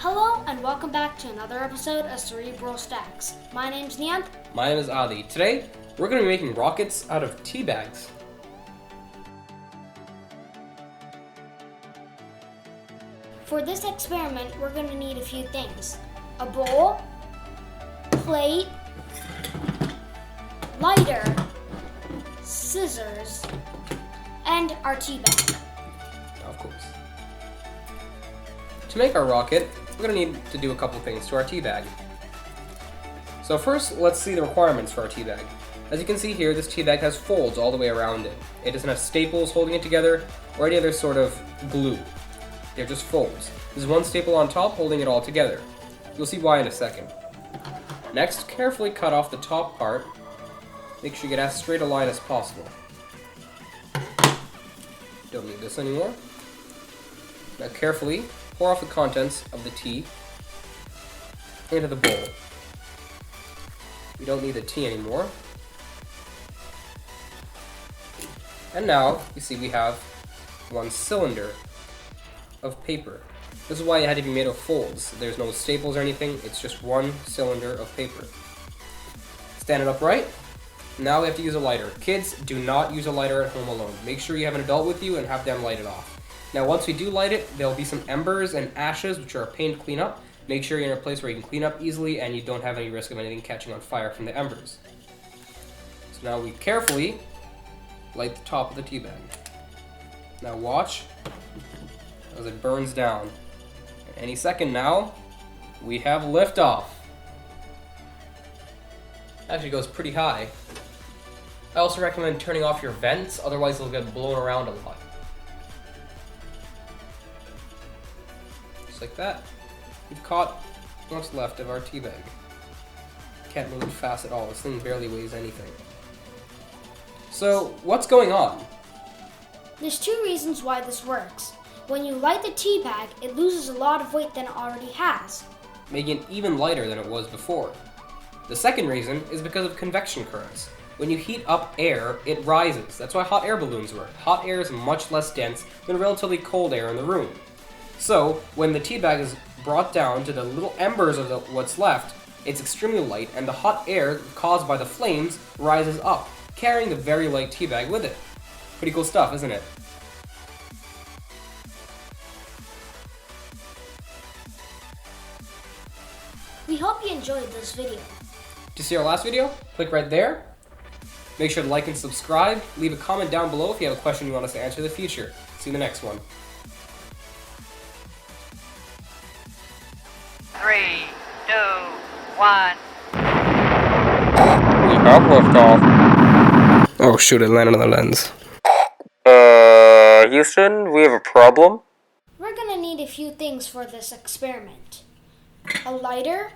Hello and welcome back to another episode of Cerebral Snacks. My name's Niamh. My name is Ali. Today, we're going to be making rockets out of tea bags. For this experiment, we're going to need a few things. A bowl, plate, lighter, scissors, and our tea bag. Of course. To make our rocket, we're going to need to do a couple things to our tea bag. So first, let's see the requirements for our tea bag. As you can see here, this tea bag has folds all the way around it. It doesn't have staples holding it together or any other sort of glue. They're just folds. There's one staple on top holding it all together. You'll see why in a second. Next, carefully cut off the top part. Make sure you get as straight a line as possible. Don't need this anymore. Now carefully pour off the contents of the tea into the bowl. We don't need the tea anymore. And now, you see we have one cylinder of paper. This is why it had to be made of folds. There's no staples or anything, it's just one cylinder of paper. Stand it upright. Now we have to use a lighter. Kids, do not use a lighter at home alone. Make sure you have an adult with you and have them light it off. Now once we do light it, there'll be some embers and ashes which are a pain to clean up. Make sure you're in a place where you can clean up easily and you don't have any risk of anything catching on fire from the embers. So now we carefully light the top of the tea bag. Now watch as it burns down. Any second now, we have liftoff. Actually goes pretty high. I also recommend turning off your vents, otherwise they'll get blown around a lot. Just like that. We've caught what's left of our tea bag. Can't move it fast at all. This thing barely weighs anything. So, what's going on? There's two reasons why this works. When you light the tea bag, it loses a lot of weight than it already has, Making it even lighter than it was before. The second reason is because of convection currents. When you heat up air, it rises. That's why hot air balloons work. Hot air is much less dense than relatively cold air in the room. So, when the tea bag is brought down to the little embers of what's left, it's extremely light, and the hot air caused by the flames rises up, carrying the very light tea bag with it. Pretty cool stuff, isn't it? We hope you enjoyed this video. To see our last video, click right there. Make sure to like and subscribe. Leave a comment down below if you have a question you want us to answer in the future. See you in the next one. 3, 2, 1. We have liftoff. Oh shoot, it landed on the lens. Houston, we have a problem. We're gonna need a few things for this experiment. A lighter,